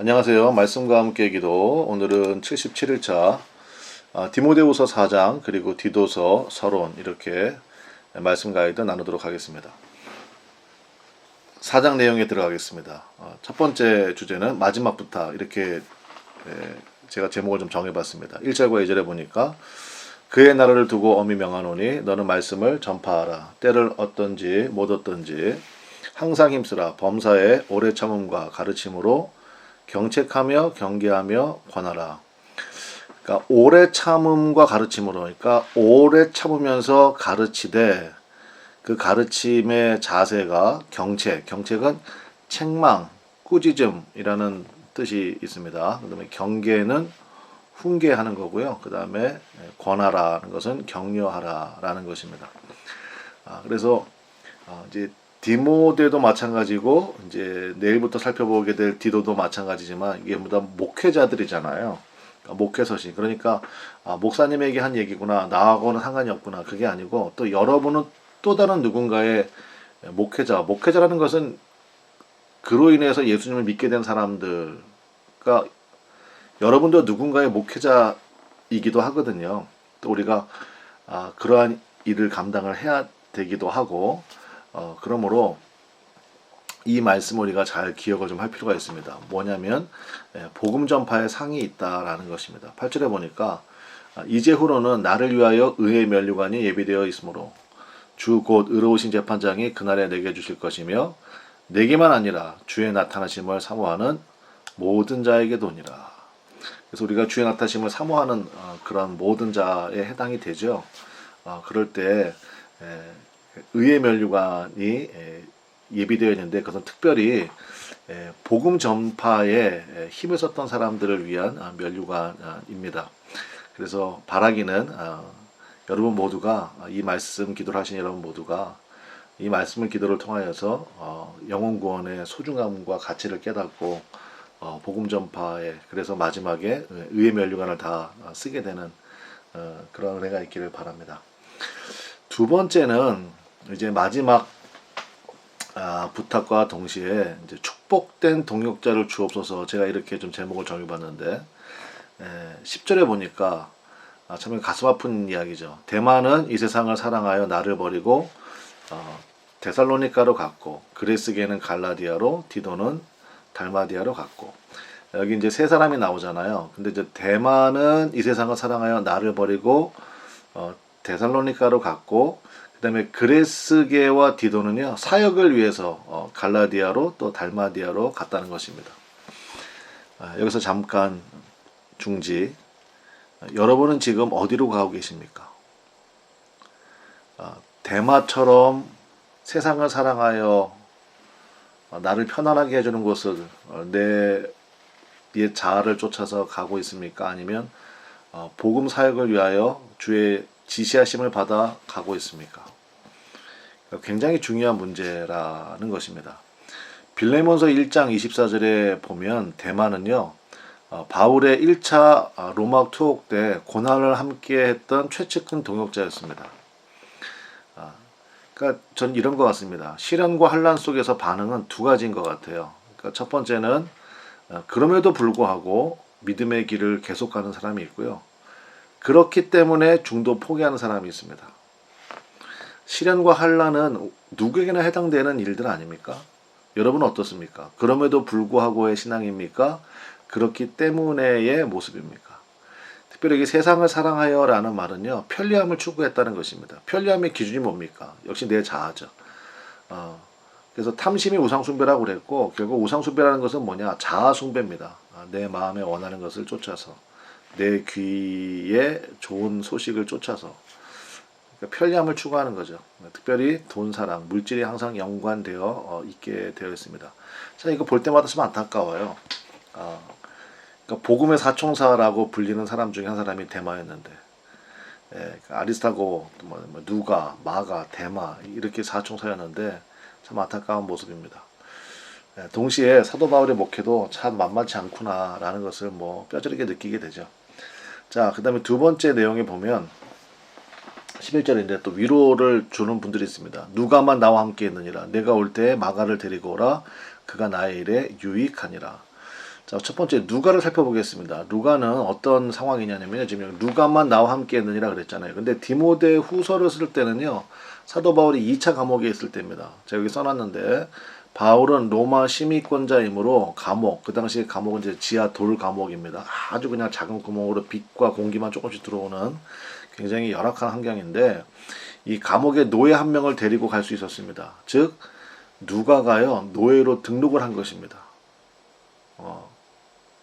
안녕하세요. 말씀과 함께 기도. 오늘은 77일차 디모데후서 4장 그리고 디도서 서론 이렇게 말씀 가이드 나누도록 하겠습니다. 4장 내용에 들어가겠습니다. 첫 번째 주제는 마지막 부탁 이렇게 제가 제목을 좀 정해봤습니다. 1절과 2절에 보니까 그의 나라를 두고 엄히 명하노니 너는 말씀을 전파하라. 때를 얻든지 못 얻든지 항상 힘쓰라. 범사에 오래 참음과 가르침으로 경책하며 경계하며 권하라. 그러니까 오래 참음과 가르침으로, 그러니까 오래 참으면서 가르치되 그 가르침의 자세가 경책은 책망, 꾸짖음이라는 뜻이 있습니다. 그다음에 경계는 훈계하는 거고요. 그다음에 권하라는 것은 격려하라라는 것입니다. 그래서 이제 디모데도 마찬가지고 이제 내일부터 살펴보게 될 디도도 마찬가지지만 이게 모두 목회자들이잖아요. 목회서신. 그러니까 목사님에게 한 얘기구나. 나하고는 상관이 없구나. 그게 아니고 또 여러분은 또 다른 누군가의 목회자라는 것은 그로 인해서 예수님을 믿게 된 사람들. 그러니까 여러분도 누군가의 목회자이기도 하거든요. 또 우리가 그러한 일을 감당을 해야 되기도 하고 그러므로 이 말씀을 우리가 잘 기억을 좀 할 필요가 있습니다. 뭐냐면 복음 전파에 상이 있다라는 것입니다. 8절에 보니까 이제후로는 나를 위하여 의의 면류관이 예비되어 있으므로 주 곧 의로우신 재판장이 그날에 내게 주실 것이며 내게만 아니라 주의 나타나심을 사모하는 모든 자에게 도니라. 그래서 우리가 주의 나타나심을 사모하는 그런 모든 자에 해당이 되죠. 그럴 때 의의 면류관이 예비되어 있는데 그것은 특별히 복음 전파에 힘을 썼던 사람들을 위한 면류관입니다. 그래서 바라기는 여러분 모두가 이 말씀 기도를 하신 여러분 모두가 이 말씀을 기도를 통하여서 영혼 구원의 소중함과 가치를 깨닫고 복음 전파에 그래서 마지막에 의의 면류관을 다 쓰게 되는 그런 은혜가 있기를 바랍니다. 두 번째는 이제 마지막 부탁과 동시에 이제 축복된 동역자를 주옵소서. 제가 이렇게 좀 제목을 정해봤는데 10절에 보니까 참 가슴 아픈 이야기죠. 대만은 이 세상을 사랑하여 나를 버리고 데살로니가로 갔고 그레스게는 갈라디아로 디도는 달마디아로 갔고 여기 이제 세 사람이 나오잖아요. 근데 이제 대만은 이 세상을 사랑하여 나를 버리고 데살로니가로 갔고 그다음에 그레스게와 디도는요 사역을 위해서 갈라디아로 또 달마디아로 갔다는 것입니다. 여기서 잠깐 중지. 여러분은 지금 어디로 가고 계십니까? 대마처럼 세상을 사랑하여 나를 편안하게 해주는 곳을 내 옛 자아를 쫓아서 가고 있습니까? 아니면 복음 사역을 위하여 주의 지시하심을 받아 가고 있습니까? 굉장히 중요한 문제라는 것입니다. 빌레몬서 1장 24절에 보면 대만은요 바울의 1차 로마 투옥 때 고난을 함께 했던 최측근 동역자였습니다. 그러니까 전 이런 것 같습니다. 시련과 환난 속에서 반응은 두 가지인 것 같아요. 그러니까 첫 번째는 그럼에도 불구하고 믿음의 길을 계속 가는 사람이 있고요. 그렇기 때문에 중도 포기하는 사람이 있습니다. 시련과 환난은 누구에게나 해당되는 일들 아닙니까? 여러분은 어떻습니까? 그럼에도 불구하고의 신앙입니까? 그렇기 때문에의 모습입니까? 특별히 세상을 사랑하여 라는 말은요. 편리함을 추구했다는 것입니다. 편리함의 기준이 뭡니까? 역시 내 자아죠. 그래서 탐심이 우상숭배라고 그랬고 결국 우상숭배라는 것은 뭐냐? 자아숭배입니다. 내 마음에 원하는 것을 쫓아서 내 귀에 좋은 소식을 쫓아서 그러니까 편리함을 추구하는 거죠. 특별히 돈 사랑, 물질이 항상 연관되어 있게 되어 있습니다. 자, 이거 볼 때마다 좀 안타까워요. 그러니까 복음의 사총사라고 불리는 사람 중에 한 사람이 데마였는데, 아리스타고, 누가, 마가, 데마 이렇게 사총사였는데 참 안타까운 모습입니다. 동시에 사도 바울의 목회도 참 만만치 않구나라는 것을 뼈저리게 느끼게 되죠. 자, 그 다음에 두 번째 내용에 보면 11절인데 또 위로를 주는 분들이 있습니다. 누가만 나와 함께 있느니라. 내가 올 때 마가를 데리고 오라. 그가 나의 일에 유익하니라. 자, 첫 번째 누가를 살펴보겠습니다. 누가는 어떤 상황이냐면요. 지금 누가만 나와 함께 했느니라 그랬잖아요. 근데 디모데 후서를 쓸 때는요. 사도 바울이 2차 감옥에 있을 때입니다. 제가 여기 써놨는데 바울은 로마 시민권자이므로 감옥, 그 당시 감옥은 이제 지하 돌 감옥입니다. 아주 그냥 작은 구멍으로 빛과 공기만 조금씩 들어오는 굉장히 열악한 환경인데 이 감옥에 노예 한 명을 데리고 갈 수 있었습니다. 즉 누가가요 노예로 등록을 한 것입니다.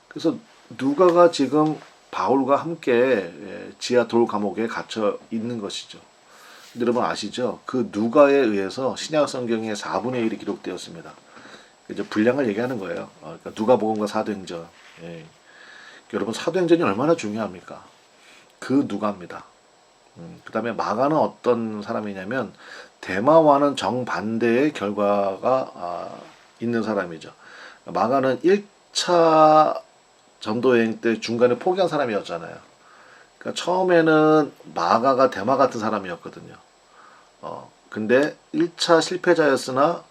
그래서 누가가 지금 바울과 함께 지하 돌 감옥에 갇혀 있는 것이죠. 여러분 아시죠? 그 누가에 의해서 신약 성경의 4분의 1이 기록되었습니다. 이제 분량을 얘기하는 거예요. 그러니까 누가복음과 사도행전. 예. 여러분 사도행전이 얼마나 중요합니까? 그 누가입니다. 그 다음에 마가는 어떤 사람이냐면 데마와는 정반대의 결과가 있는 사람이죠. 마가는 1차 전도 여행 때 중간에 포기한 사람이었잖아요. 그러니까 처음에는 마가가 데마 같은 사람이었거든요. 근데 1차 실패자였으나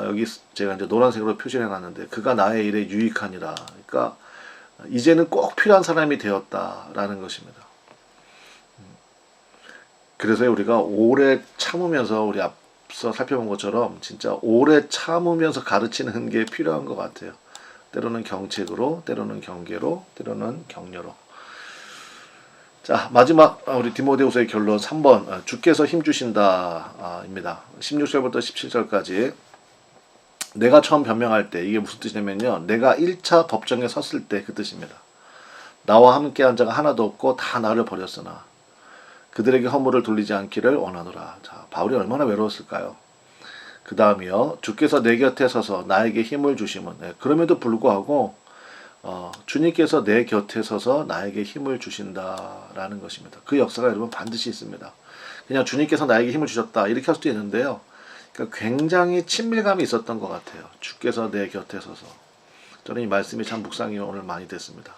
여기 제가 이제 노란색으로 표시를 해놨는데 그가 나의 일에 유익하니라. 그러니까 이제는 꼭 필요한 사람이 되었다라는 것입니다. 그래서 우리가 오래 참으면서 우리 앞서 살펴본 것처럼 진짜 오래 참으면서 가르치는 게 필요한 것 같아요. 때로는 경책으로, 때로는 경계로, 때로는 격려로. 자, 마지막 우리 디모데후서의 결론 3번 주께서 힘주신다 입니다. 16절부터 17절까지 내가 처음 변명할 때 이게 무슨 뜻이냐면요. 내가 1차 법정에 섰을 때 그 뜻입니다. 나와 함께한 자가 하나도 없고 다 나를 버렸으나 그들에게 허물을 돌리지 않기를 원하노라. 자, 바울이 얼마나 외로웠을까요? 그 다음이요. 주께서 내 곁에 서서 나에게 힘을 주심은 그럼에도 불구하고 주님께서 내 곁에 서서 나에게 힘을 주신다라는 것입니다. 그 역사가 여러분 반드시 있습니다. 그냥 주님께서 나에게 힘을 주셨다 이렇게 할 수도 있는데요. 그러니까 굉장히 친밀감이 있었던 것 같아요. 주께서 내 곁에 서서. 저는 이 말씀이 참 묵상이 오늘 많이 됐습니다.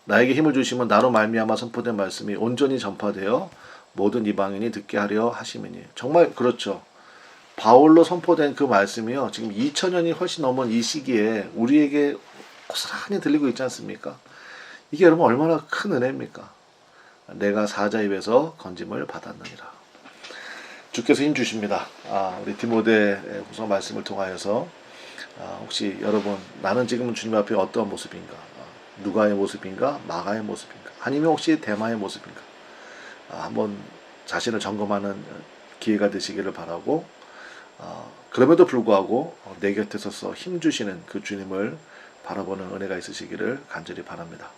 나에게 힘을 주시면 나로 말미암아 선포된 말씀이 온전히 전파되어 모든 이방인이 듣게 하려 하심이니. 정말 그렇죠. 바울로 선포된 그 말씀이요. 지금 2000년이 훨씬 넘은 이 시기에 우리에게 고스란히 들리고 있지 않습니까? 이게 여러분 얼마나 큰 은혜입니까? 내가 사자 입에서 건짐을 받았느니라. 주께서 힘 주십니다. 우리 디모데 후서 말씀을 통하여서 혹시 여러분 나는 지금 주님 앞에 어떤 모습인가? 누가의 모습인가? 마가의 모습인가? 아니면 혹시 데마의 모습인가? 한번 자신을 점검하는 기회가 되시기를 바라고 그럼에도 불구하고 내 곁에 서서 힘주시는 그 주님을 바라보는 은혜가 있으시기를 간절히 바랍니다.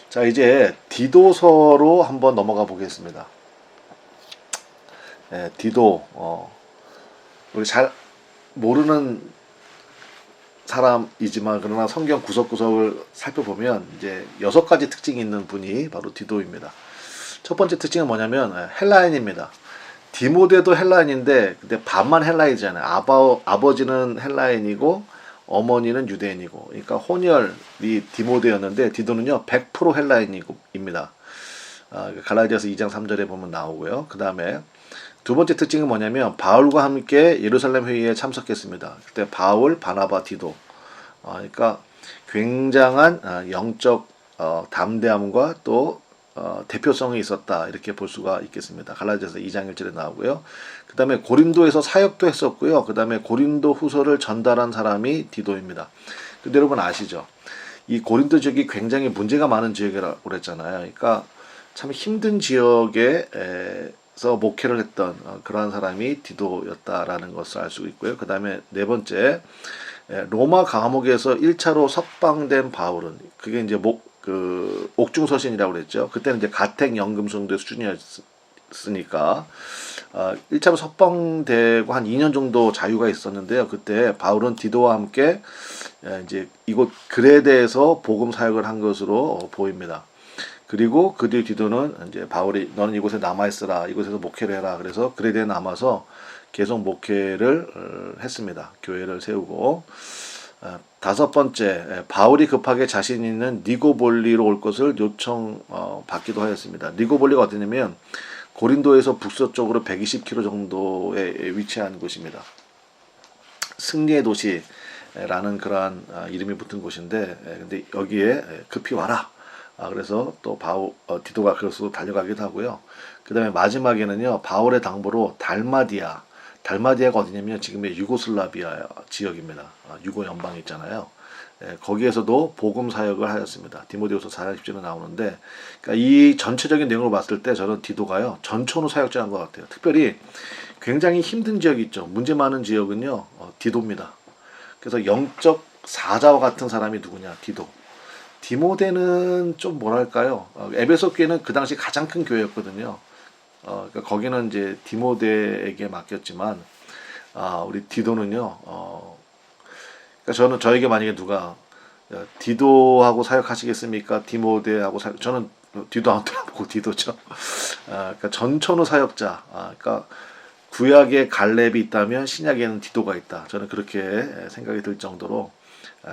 자, 이제 디도서로 한번 넘어가 보겠습니다. 디도 우리 잘 모르는 사람이지만 그러나 성경 구석구석을 살펴보면 이제 6가지 특징이 있는 분이 바로 디도입니다. 첫 번째 특징은 뭐냐면 헬라인입니다. 디모데도 헬라인인데 근데 반만 헬라인이잖아요. 아버지는 헬라인이고 어머니는 유대인이고 그러니까 혼혈이 디모데였는데 디도는요 100% 헬라인입니다. 갈라디아서 2장 3절에 보면 나오고요. 그 다음에 두 번째 특징은 뭐냐면 바울과 함께 예루살렘 회의에 참석했습니다. 그때 바울, 바나바, 디도 그러니까 굉장한 영적 담대함과 또 대표성이 있었다 이렇게 볼 수가 있겠습니다. 갈라디아서 2장 1절에 나오고요. 그 다음에 고린도에서 사역도 했었고요. 그 다음에 고린도 후서를 전달한 사람이 디도입니다. 근데 여러분 아시죠? 이 고린도 지역이 굉장히 문제가 많은 지역이라고 그랬잖아요. 그러니까 참 힘든 지역에서 목회를 했던 그러한 사람이 디도였다라는 것을 알 수 있고요. 그 다음에 네 번째 로마 감옥에서 1차로 석방된 바울은 그게 이제 옥중서신이라고 그랬죠. 그때는 이제 가택 연금 정도의 수준이었으니까 1차로 석방되고 한 2년 정도 자유가 있었는데요. 그때 바울은 디도와 함께 이제 이곳 그레데에서 복음 사역을 한 것으로 보입니다. 그리고 그 뒤 디도는 이제 바울이 너는 이곳에 남아 있으라, 이곳에서 목회를 해라. 그래서 그레데에 남아서 계속 목회를 했습니다. 교회를 세우고. 다섯 번째, 바울이 급하게 자신 있는 니고볼리로 올 것을 요청받기도 하였습니다. 니고볼리가 어디냐면 고린도에서 북서쪽으로 120km 정도에 위치한 곳입니다. 승리의 도시 라는 그러한 이름이 붙은 곳인데, 근데 여기에 급히 와라. 그래서 또 디도가 그것으로 달려가기도 하고요. 그 다음에 마지막에는요, 바울의 당부로 달마디아가 어디냐면 지금의 유고슬라비아 지역입니다. 유고 연방이 있잖아요. 거기에서도 복음 사역을 하였습니다. 디모데후서 4장 10절에 나오는데, 그러니까 이 전체적인 내용을 봤을 때 저는 디도가요, 전천후 사역자인 것 같아요. 특별히 굉장히 힘든 지역이 있죠. 문제 많은 지역은요, 디도입니다. 그래서 영적 사자와 같은 사람이 누구냐, 디도. 디모데는 좀 뭐랄까요, 에베소 교회는 그 당시 가장 큰 교회였거든요. 그러니까 거기는 이제 디모데에게 맡겼지만, 우리 디도는요, 그러니까 저에게 만약에 누가 디도하고 사역하시겠습니까? 디모데하고 저는 디도 안 들어보고 디도죠. 그러니까 전천후 사역자. 그러니까 구약에 갈렙이 있다면 신약에는 디도가 있다. 저는 그렇게 생각이 들 정도로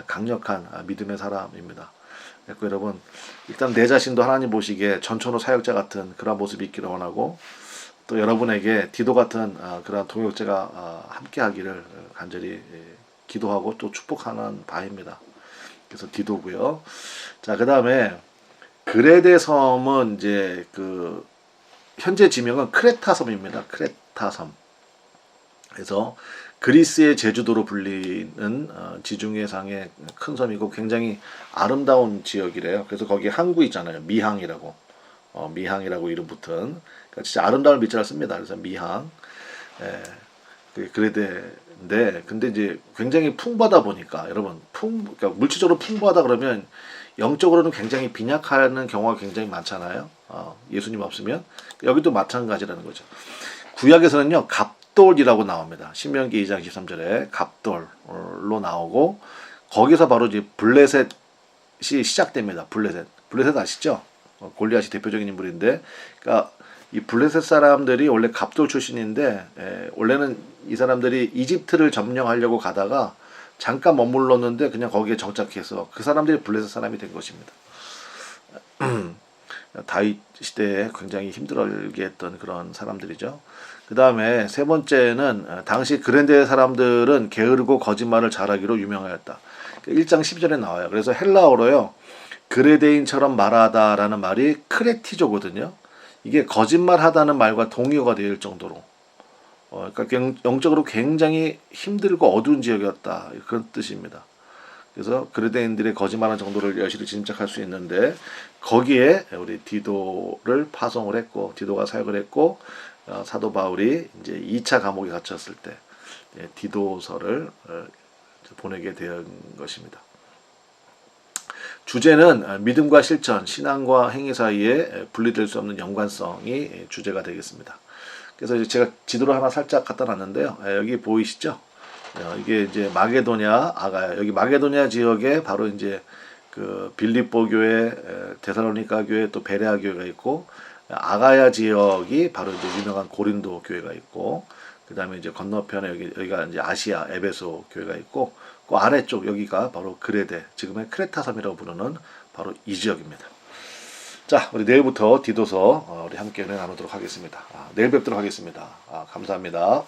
강력한 믿음의 사람입니다. 그래서 여러분, 일단 내 자신도 하나님 보시기에 전천후 사역자 같은 그런 모습이 있기를 원하고, 또 여러분에게 디도 같은 그런 동역자가 함께 하기를 간절히 기도하고 또 축복하는 바입니다. 그래서 디도고요. 자, 그 다음에 그레데 섬은 이제 그 현재 지명은 크레타 섬입니다. 크레타 섬. 그래서 그리스의 제주도로 불리는 지중해상의 큰 섬이고 굉장히 아름다운 지역이래요. 그래서 거기 항구 있잖아요. 미항이라고. 미항이라고 이름 붙은. 그러니까 진짜 아름다운 밑자를 씁니다. 그래서 미항. 그레데인데, 근데 이제 굉장히 풍부하다 보니까, 여러분, 그러니까 물질적으로 풍부하다 그러면 영적으로는 굉장히 빈약하는 경우가 굉장히 많잖아요. 예수님 없으면. 여기도 마찬가지라는 거죠. 구약에서는요, 갑돌이라고 나옵니다. 신명기 2장 13절에 갑돌로 나오고, 거기서 바로 이제 블레셋이 시작됩니다. 블레셋 아시죠? 골리앗이 대표적인 인물인데, 그러니까 이 블레셋 사람들이 원래 갑돌 출신인데, 원래는 이 사람들이 이집트를 점령하려고 가다가 잠깐 머물렀는데 그냥 거기에 정착해서 그 사람들이 블레셋 사람이 된 것입니다. 다윗 시대에 굉장히 힘들게 했던 그런 사람들이죠. 그 다음에 세 번째는 당시 그랜데 사람들은 게으르고 거짓말을 잘하기로 유명하였다. 1장 12절에 나와요. 그래서 헬라어로요, 그레데인처럼 말하다라는 말이 크레티조거든요. 이게 거짓말하다는 말과 동의어가 될 정도로, 그러니까 영적으로 굉장히 힘들고 어두운 지역이었다, 그런 뜻입니다. 그래서 그레데인들의 거짓말한 정도를 여실히 짐작할 수 있는데, 거기에 우리 디도를 파송을 했고, 디도가 사역을 했고, 사도 바울이 이제 2차 감옥에 갇혔을 때 디도서를 보내게 된 것입니다. 주제는 믿음과 실천, 신앙과 행위 사이에 분리될 수 없는 연관성이 주제가 되겠습니다. 그래서 제가 지도를 하나 살짝 갖다 놨는데요. 여기 보이시죠? 이게 이제 마게도냐, 아가야. 여기 마게도냐 지역에 바로 이제 그 빌립보 교회, 데살로니가 교회, 또 베레아 교회가 있고, 아가야 지역이 바로 이제 유명한 고린도 교회가 있고, 그 다음에 이제 건너편에 여기가 이제 아시아 에베소 교회가 있고, 그 아래쪽 여기가 바로 그레데, 지금의 크레타 섬이라고 부르는 바로 이 지역입니다. 자, 우리 내일부터 디도서 우리 함께 은혜 나누도록 하겠습니다. 내일 뵙도록 하겠습니다. 감사합니다.